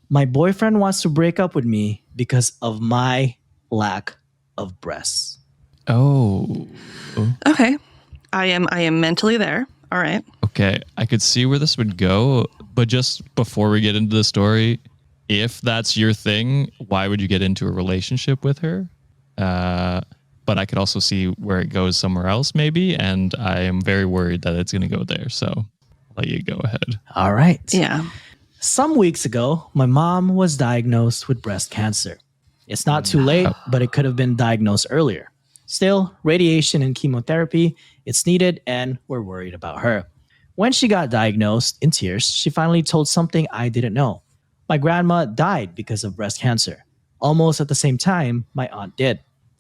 My boyfriend wants to break up with me because of my lack of breasts. Oh. Okay. I am mentally there. All right. Okay. I could see where this would go, but just before we get into the story, if that's your thing, why would you get into a relationship with her? But I could also see where it goes somewhere else, maybe. And I am very worried that it's going to go there. So I'll let you go ahead. All right. Yeah. Some weeks ago, my mom was diagnosed with breast cancer. It's not too late, but it could have been diagnosed earlier. Still, radiation and chemotherapy, it's needed, and we're worried about her. When she got diagnosed, in tears, she finally told something I didn't know. My grandma died because of breast cancer. Almost at the same time, my aunt did.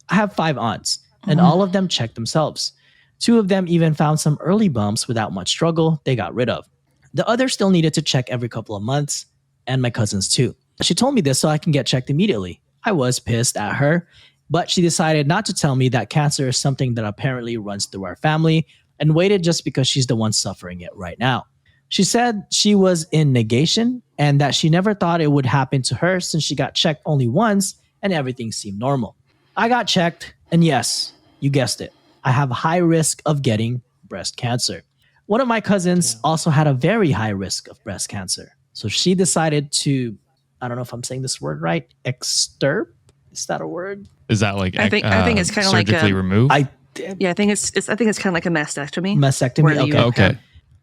I have 5 aunts, and all of them checked themselves. 2 of them even found some early bumps without much struggle they got rid of. The others still needed to check every couple of months, and my cousins too. She told me this so I can get checked immediately. I was pissed at her, but she decided not to tell me that cancer is something that apparently runs through our family and waited just because she's the one suffering it right now. She said she was in negation and that she never thought it would happen to her since she got checked only once and everything seemed normal. I got checked, and yes, you guessed it. I have a high risk of getting breast cancer. One of my cousins also had a very high risk of breast cancer. So she decided to, I don't know if I'm saying this word right, extirp? Is that a word? Is that like I think it's kind of like surgically removed? I think it's kind of like a mastectomy. Mastectomy? Okay.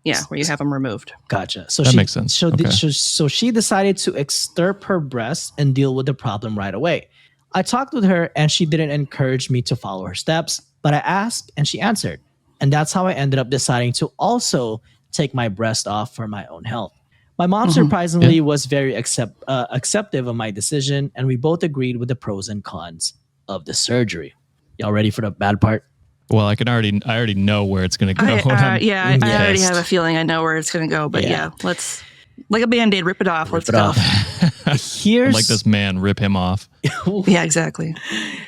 Yeah, where you have them removed. Gotcha. So that makes sense. So she decided to extirp her breasts and deal with the problem right away. I talked with her and she didn't encourage me to follow her steps, but I asked and she answered. And that's how I ended up deciding to also take my breast off for my own health. My mom surprisingly was very acceptive of my decision, and we both agreed with the pros and cons of the surgery. Y'all ready for the bad part? Well, I already know where it's going to go. I already have a feeling I know where it's going to go. But let's, like a Band-Aid, rip it off. Let's go. Here's like this man, rip him off. Yeah, exactly.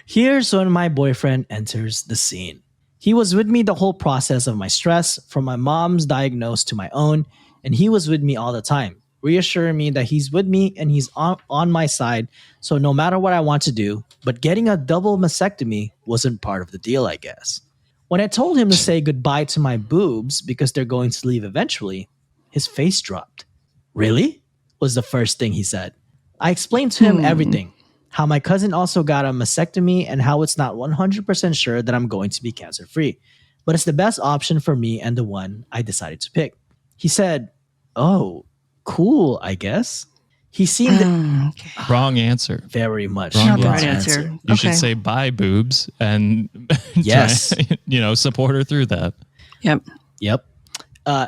Here's when my boyfriend enters the scene. He was with me the whole process of my stress, from my mom's diagnosis to my own, and he was with me all the time, reassuring me that he's with me and he's on my side, so no matter what I want to do, but getting a double mastectomy wasn't part of the deal, I guess. When I told him to say goodbye to my boobs because they're going to leave eventually, his face dropped. Really? Was the first thing he said. I explained to him everything. How my cousin also got a mastectomy and how it's not 100% sure that I'm going to be cancer-free. But it's the best option for me and the one I decided to pick. He said, "Oh, cool, I guess." He seemed... Wrong answer. Very much. Wrong answer. You should say bye, boobs, and yes, support her through that. Yep.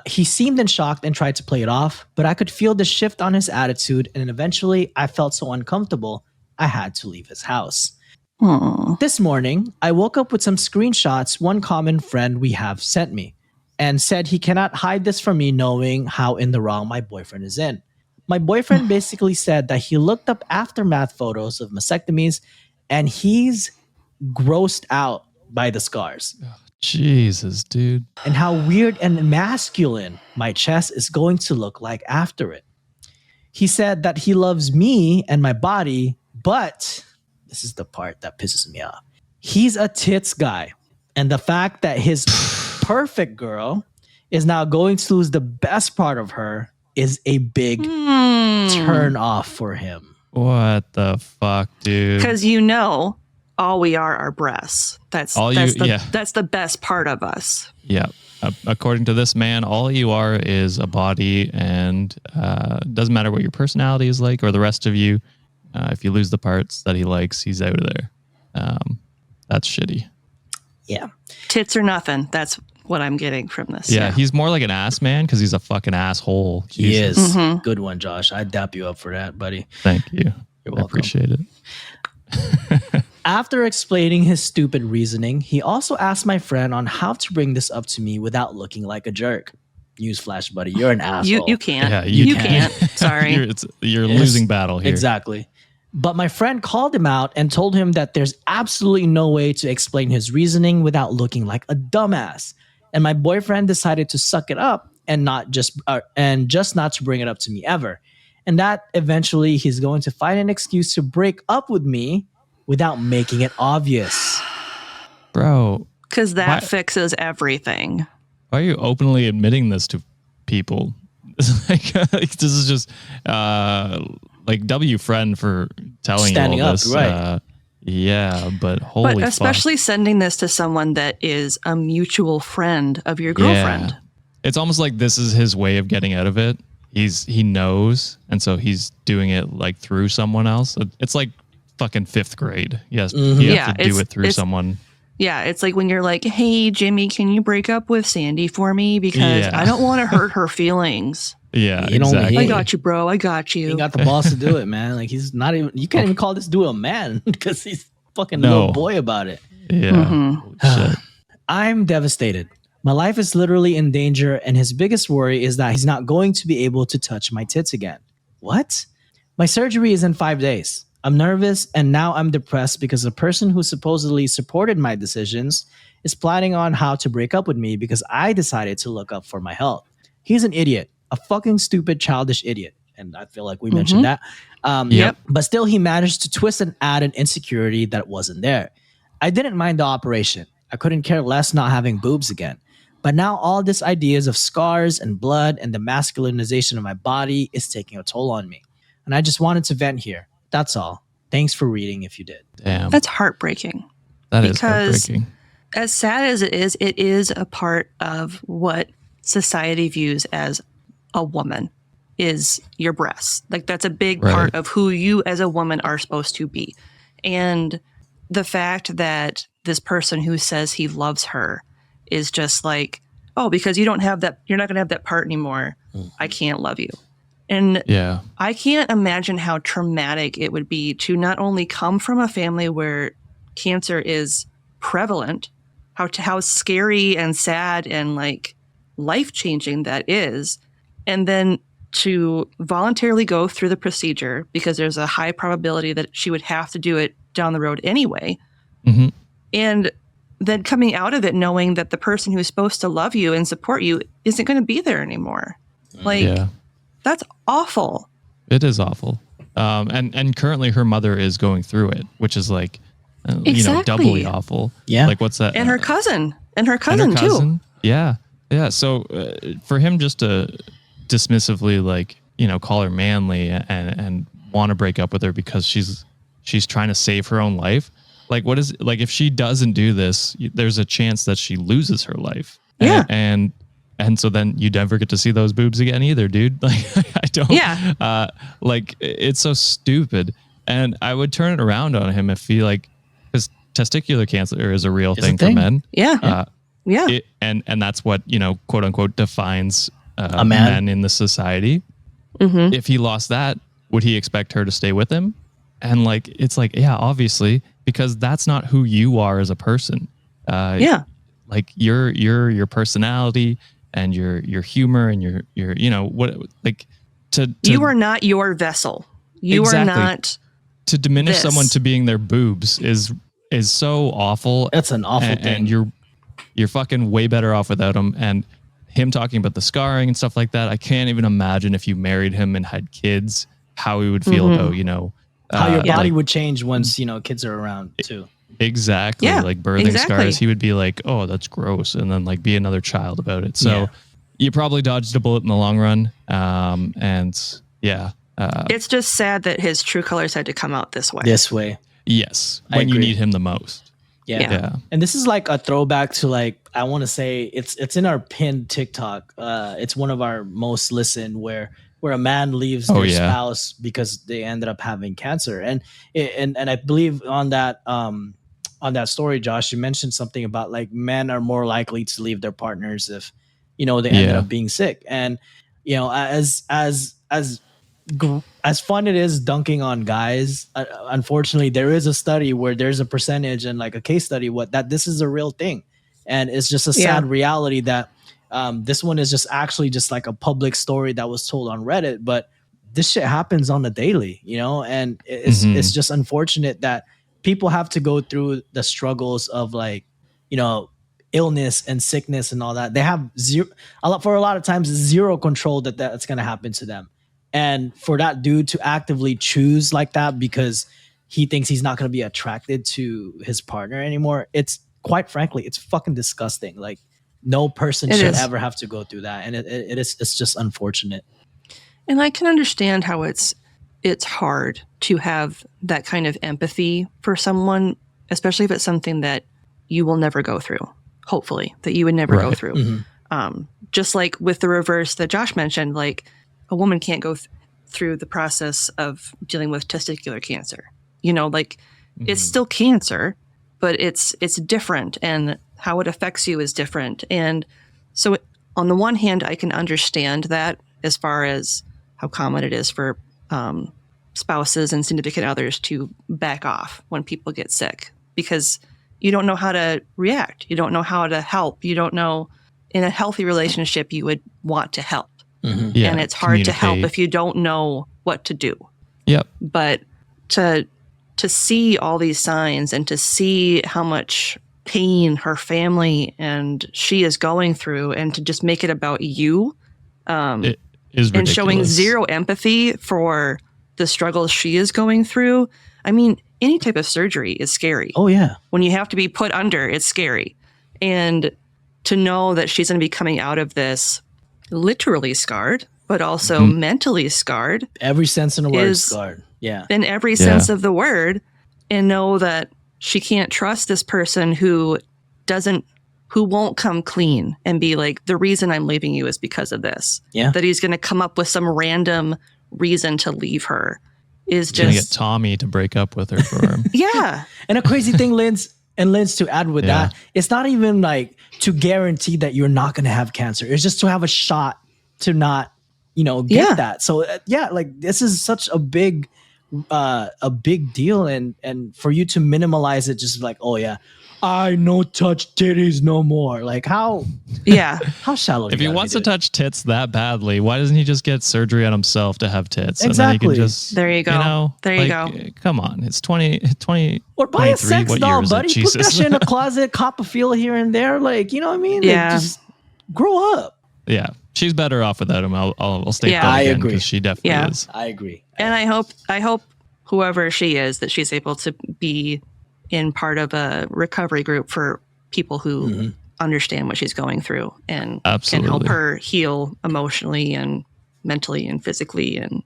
He seemed in shock and tried to play it off, but I could feel the shift on his attitude, and eventually I felt so uncomfortable I had to leave his house. Aww. This morning, I woke up with some screenshots one common friend we have sent me and said he cannot hide this from me knowing how in the wrong my boyfriend is in. My boyfriend basically said that he looked up aftermath photos of mastectomies and he's grossed out by the scars. Jesus, dude. And how weird and masculine my chest is going to look like after it. He said that he loves me and my body, but this is the part that pisses me off. He's a tits guy. And the fact that his perfect girl is now going to lose the best part of her is a big turn off for him. What the fuck, dude? Because all we are breasts. That's the best part of us. Yeah. According to this man, all you are is a body, and doesn't matter what your personality is like or the rest of you. If you lose the parts that he likes, he's out of there. That's shitty. Yeah. Tits or nothing. That's what I'm getting from this. Yeah, he's more like an ass man because he's a fucking asshole. Jesus. He is. Good one, Josh. I'd dap you up for that, buddy. Thank you. You're welcome. I appreciate it. After explaining his stupid reasoning, he also asked my friend on how to bring this up to me without looking like a jerk. Newsflash, buddy. You're an asshole. You can't. Yeah, you can't. Sorry. You're losing battle here. Exactly. But my friend called him out and told him that there's absolutely no way to explain his reasoning without looking like a dumbass. And my boyfriend decided to suck it up and not to bring it up to me ever. and that eventually he's going to find an excuse to break up with me without making it obvious. Bro. Because that fixes everything. Why are you openly admitting this to people? It's like this is just like W friend for telling Standing you all up, this. right. Yeah, but holy But especially fuck. sending this to someone that is a mutual friend of your girlfriend. Yeah. It's almost like this is his way of getting out of it. He knows, and so he's doing it like through someone else. It's like fucking 5th grade. Yes, you have to do it through someone. Yeah, it's like when you're like, hey, Jimmy, can you break up with Sandy for me? Because I don't want to hurt her feelings. Yeah, exactly. I got you, bro. I got you. He got the balls to do it, man. Like, he's not even, you can't even call this dude a man because he's fucking little boy about it. Yeah. Shit. I'm devastated. My life is literally in danger, and his biggest worry is that he's not going to be able to touch my tits again. What? My surgery is in 5 days. I'm nervous, and now I'm depressed because the person who supposedly supported my decisions is planning on how to break up with me because I decided to look up for my health. He's an idiot, a fucking stupid, childish idiot. And I feel like we mentioned that. Yep. But still, he managed to twist and add an insecurity that wasn't there. I didn't mind the operation. I couldn't care less not having boobs again. But now all these ideas of scars and blood and the masculinization of my body is taking a toll on me. And I just wanted to vent here. That's all. Thanks for reading if you did. Damn. That's heartbreaking. That is heartbreaking. As sad as it is a part of what society views as a woman is your breasts. Like, that's a big part of who you as a woman are supposed to be. And the fact that this person who says he loves her is just like, oh, because you don't have that, you're not going to have that part anymore. I can't love you. And I can't imagine how traumatic it would be to not only come from a family where cancer is prevalent, how scary and sad and like life-changing that is, and then to voluntarily go through the procedure because there's a high probability that she would have to do it down the road anyway. Mm-hmm. And then coming out of it knowing that the person who's supposed to love you and support you isn't going to be there anymore. Like, that's awful. It is awful. And currently her mother is going through it, which is like, doubly awful. Yeah. Like, what's that? And her cousin. And her cousin too. Yeah. Yeah. So for him just to dismissively, like, call her manly and want to break up with her because she's trying to save her own life. Like, what is, like, if she doesn't do this, there's a chance that she loses her life. Yeah. And so then you never get to see those boobs again either, dude. Like, I don't. Yeah. Like, it's so stupid. And I would turn it around on him if he, like, because testicular cancer is a real thing for men. Yeah. And that's what, quote unquote, defines a man men in the society. Mm-hmm. If he lost that, would he expect her to stay with him? And like, it's like, yeah, obviously, because that's not who you are as a person. Like your personality and your humor and your what, like, to you are not your vessel. You are not. To diminish someone to being their boobs is so awful. That's an awful thing. And you're fucking way better off without him. And him talking about the scarring and stuff like that, I can't even imagine if you married him and had kids, how he would feel about, how your body would change once, kids are around too. Exactly. Yeah, like birthing scars. He would be like, oh, that's gross. And then like be another child about it. So you probably dodged a bullet in the long run. It's just sad that his true colors had to come out this way. Yes. When you need him the most. Yeah. And this is like a throwback to, like, I want to say it's in our pinned TikTok. It's one of our most listened where a man leaves their spouse because they ended up having cancer. And I believe on that story, Josh, you mentioned something about like men are more likely to leave their partners if, they ended up being sick. And, as fun it is dunking on guys, unfortunately, there is a study where there's a percentage and like a case study that this is a real thing. And it's just a sad reality that this one is just actually just like a public story that was told on Reddit. But this shit happens on the daily, and it's just unfortunate that people have to go through the struggles of like, illness and sickness and all that. They have for a lot of times zero control that's going to happen to them. And for that dude to actively choose like that because he thinks he's not going to be attracted to his partner anymore, it's quite frankly, it's fucking disgusting. Like no person should ever have to go through that. And it's just unfortunate. And I can understand how it's hard to have that kind of empathy for someone, especially if it's something that you will never go through, hopefully, that you would never go through. Mm-hmm. Just like with the reverse that Josh mentioned, like a woman can't go through the process of dealing with testicular cancer. You know, like it's still cancer, but it's different, and how it affects you is different. And so on the one hand, I can understand that as far as how common it is for spouses and significant others to back off when people get sick, because you don't know how to react. You don't know how to help. You don't know, in a healthy relationship, you would want to help. Mm-hmm. Yeah, and it's hard to help if you don't know what to do. Yep. But to see all these signs and to see how much pain her family and she is going through, and to just make it about you, it is ridiculous. And showing zero empathy for the struggles she is going through. I mean, any type of surgery is scary. Oh, yeah. When you have to be put under, it's scary. And to know that she's going to be coming out of this literally scarred, but also mentally scarred. Every sense in the word scarred. Yeah. In every sense of the word. And know that she can't trust this person who won't come clean and be like, the reason I'm leaving you is because of this. Yeah. That he's going to come up with some random reason to leave her is just going to get Tommy to break up with her for him. Yeah. And a crazy thing, Linz, to add with that, it's not even like to guarantee that you're not going to have cancer. It's just to have a shot to not, get that. So like this is such a big deal. And for you to minimalize it, just like, oh yeah, I no touch titties no more. Like how shallow. If he wants to touch tits that badly, why doesn't he just get surgery on himself to have tits? Exactly. And then he can just, there you go. There you go. Come on. It's 20 or buy a sex doll, buddy. Put that shit in a closet, cop a feel here and there. Like, you know what I mean? Yeah. Like, just grow up. Yeah. She's better off without him. I'll state that I again, agree. because she definitely is. I agree. And I hope whoever she is, that she's able to be in part of a recovery group for people who understand what she's going through and can help her heal emotionally and mentally and physically. And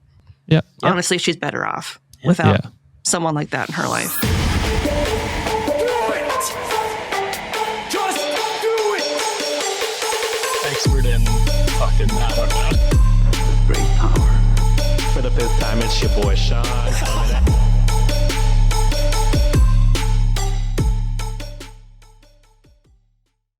honestly, she's better off without someone like that in her life. Expert in fucking, I don't know. Great power. For the fifth time, it's your boy Sean.